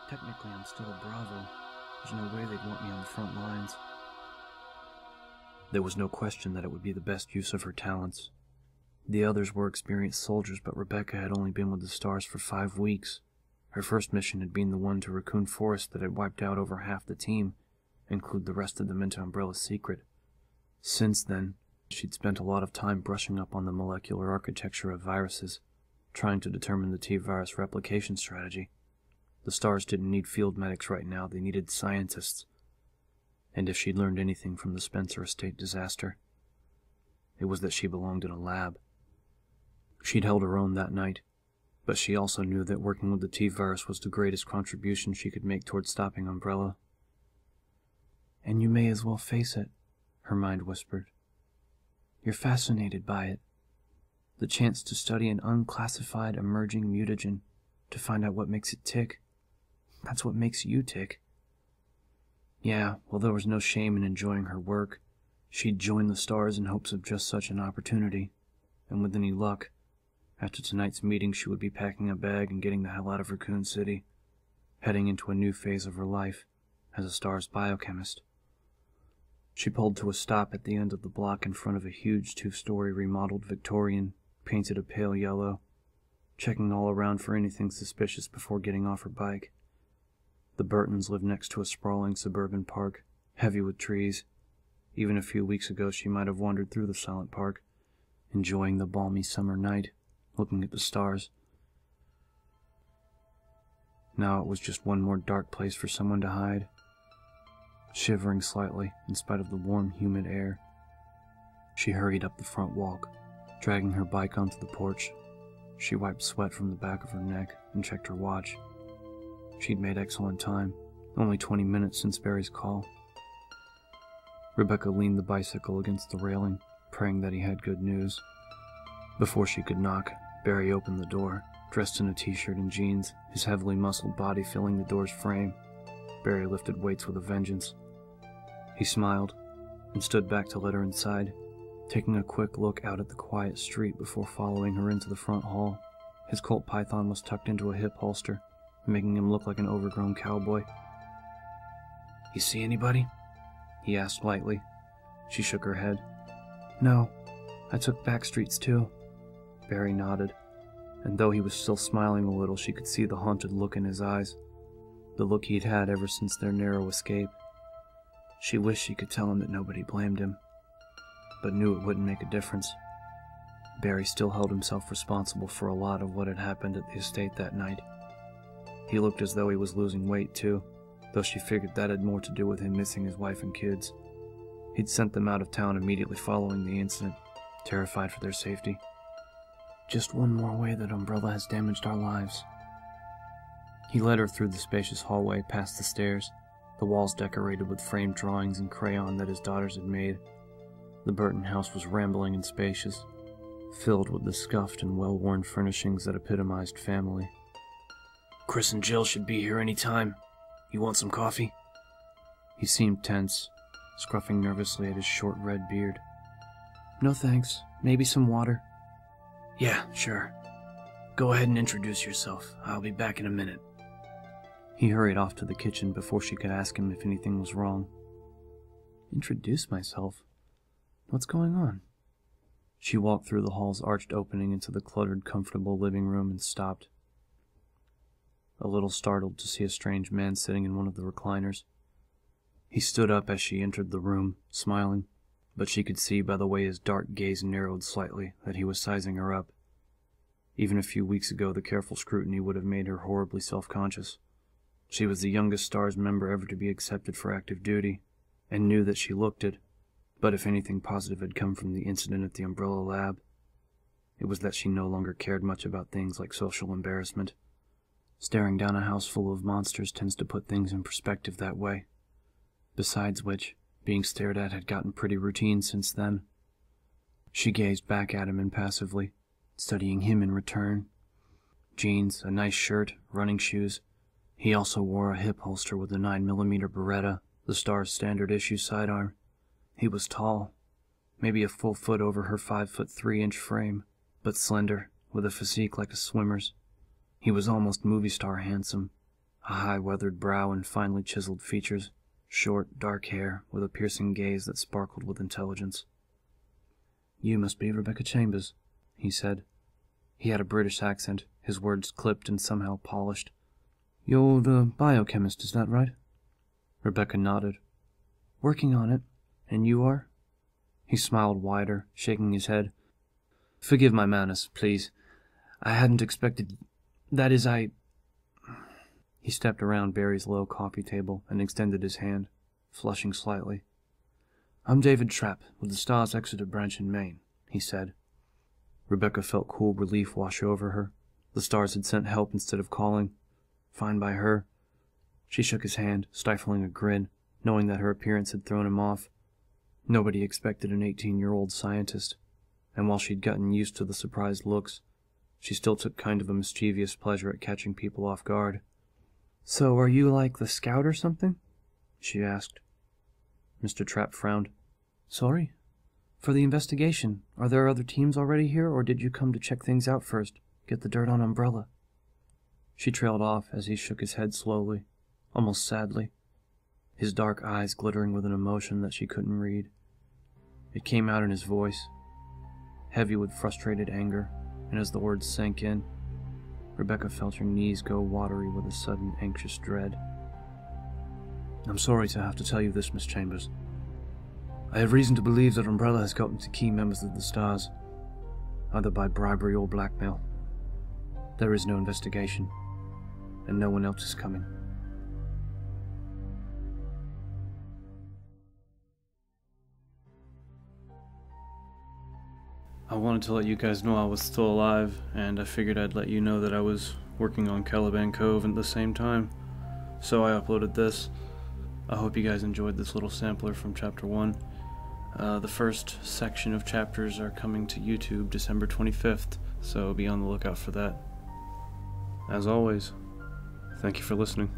Technically, I'm still a Bravo. There's no way they'd want me on the front lines. There was no question that it would be the best use of her talents. The others were experienced soldiers, but Rebecca had only been with the S.t.a.R.s for 5 weeks. Her first mission had been the one to Raccoon Forest that had wiped out over half the team, include the rest of them into Umbrella's secret. Since then, she'd spent a lot of time brushing up on the molecular architecture of viruses, trying to determine the T-virus replication strategy. The S.t.a.R.s didn't need field medics right now, they needed scientists. And if she'd learned anything from the Spencer estate disaster, it was that she belonged in a lab. She'd held her own that night, but she also knew that working with the T-virus was the greatest contribution she could make toward stopping Umbrella. "And you may as well face it," her mind whispered. "You're fascinated by it. The chance to study an unclassified emerging mutagen, to find out what makes it tick. That's what makes you tick." Yeah, well, there was no shame in enjoying her work. She'd joined the S.t.a.R.s in hopes of just such an opportunity, and with any luck, after tonight's meeting she would be packing a bag and getting the hell out of Raccoon City, heading into a new phase of her life as a S.t.a.R.s biochemist. She pulled to a stop at the end of the block in front of a huge 2-story remodeled Victorian, painted a pale yellow, checking all around for anything suspicious before getting off her bike. The Burtons lived next to a sprawling suburban park, heavy with trees. Even a few weeks ago she might have wandered through the silent park, enjoying the balmy summer night, looking at the stars. Now it was just one more dark place for someone to hide. Shivering slightly, in spite of the warm, humid air, she hurried up the front walk, dragging her bike onto the porch. She wiped sweat from the back of her neck and checked her watch. She'd made excellent time, only 20 minutes since Barry's call. Rebecca leaned the bicycle against the railing, praying that he had good news. Before she could knock, Barry opened the door, dressed in a t-shirt and jeans, his heavily muscled body filling the door's frame. Barry lifted weights with a vengeance. He smiled and stood back to let her inside, taking a quick look out at the quiet street before following her into the front hall. His Colt Python was tucked into a hip holster, making him look like an overgrown cowboy. "You see anybody?" he asked lightly. She shook her head. "No, I took back streets too." Barry nodded, and though he was still smiling a little, she could see the haunted look in his eyes, the look he'd had ever since their narrow escape. She wished she could tell him that nobody blamed him, but knew it wouldn't make a difference. Barry still held himself responsible for a lot of what had happened at the estate that night. He looked as though he was losing weight too, though she figured that had more to do with him missing his wife and kids. He'd sent them out of town immediately following the incident, terrified for their safety. "Just one more way that Umbrella has damaged our lives." He led her through the spacious hallway past the stairs, the walls decorated with framed drawings in crayon that his daughters had made. The Burton house was rambling and spacious, filled with the scuffed and well-worn furnishings that epitomized family. "Chris and Jill should be here any time. You want some coffee?" He seemed tense, scruffing nervously at his short red beard. "No thanks. Maybe some water." "Yeah, sure. Go ahead and introduce yourself. I'll be back in a minute." He hurried off to the kitchen before she could ask him if anything was wrong. "Introduce myself? What's going on?" She walked through the hall's arched opening into the cluttered, comfortable living room and stopped, a little startled to see a strange man sitting in one of the recliners. He stood up as she entered the room, smiling, but she could see by the way his dark gaze narrowed slightly that he was sizing her up. Even a few weeks ago, the careful scrutiny would have made her horribly self-conscious. She was the youngest S.t.a.R.s member ever to be accepted for active duty, and knew that she looked it, but if anything positive had come from the incident at the Umbrella lab, it was that she no longer cared much about things like social embarrassment. Staring down a house full of monsters tends to put things in perspective that way. Besides which, being stared at had gotten pretty routine since then. She gazed back at him impassively, studying him in return. Jeans, a nice shirt, running shoes. He also wore a hip holster with a 9mm Beretta, the S.t.a.R.s standard issue sidearm. He was tall, maybe a full foot over her 5'3" frame, but slender, with a physique like a swimmer's. He was almost movie star handsome, a high weathered brow and finely chiseled features, short, dark hair with a piercing gaze that sparkled with intelligence. "You must be Rebecca Chambers," he said. He had a British accent, his words clipped and somehow polished. "You're the biochemist, is that right?" Rebecca nodded. "Working on it. And you are?" He smiled wider, shaking his head. "Forgive my manners, please. I hadn't expected... That is, He stepped around Barry's low coffee table and extended his hand, flushing slightly. "I'm David Trapp, with the s.t.a.r.s. Exeter branch in Maine," he said. Rebecca felt cool relief wash over her. The s.t.a.r.s. had sent help instead of calling. Fine by her. She shook his hand, stifling a grin, knowing that her appearance had thrown him off. Nobody expected an 18-year-old scientist, and while she'd gotten used to the surprised looks, she still took kind of a mischievous pleasure at catching people off guard. "So are you like the scout or something?" she asked. Mr. Trapp frowned. "Sorry? For the investigation, are there other teams already here, or did you come to check things out first, get the dirt on Umbrella?" She trailed off as he shook his head slowly, almost sadly, his dark eyes glittering with an emotion that she couldn't read. It came out in his voice, heavy with frustrated anger, and as the words sank in, Rebecca felt her knees go watery with a sudden anxious dread. "I'm sorry to have to tell you this, Miss Chambers. I have reason to believe that Umbrella has gotten to key members of the s.t.a.r.s, either by bribery or blackmail. There is no investigation, and no one else is coming." I wanted to let you guys know I was still alive, and I figured I'd let you know that I was working on Caliban Cove at the same time, so I uploaded this. I hope you guys enjoyed this little sampler from Chapter 1. The first section of chapters are coming to YouTube December 25th, so be on the lookout for that. As always, thank you for listening.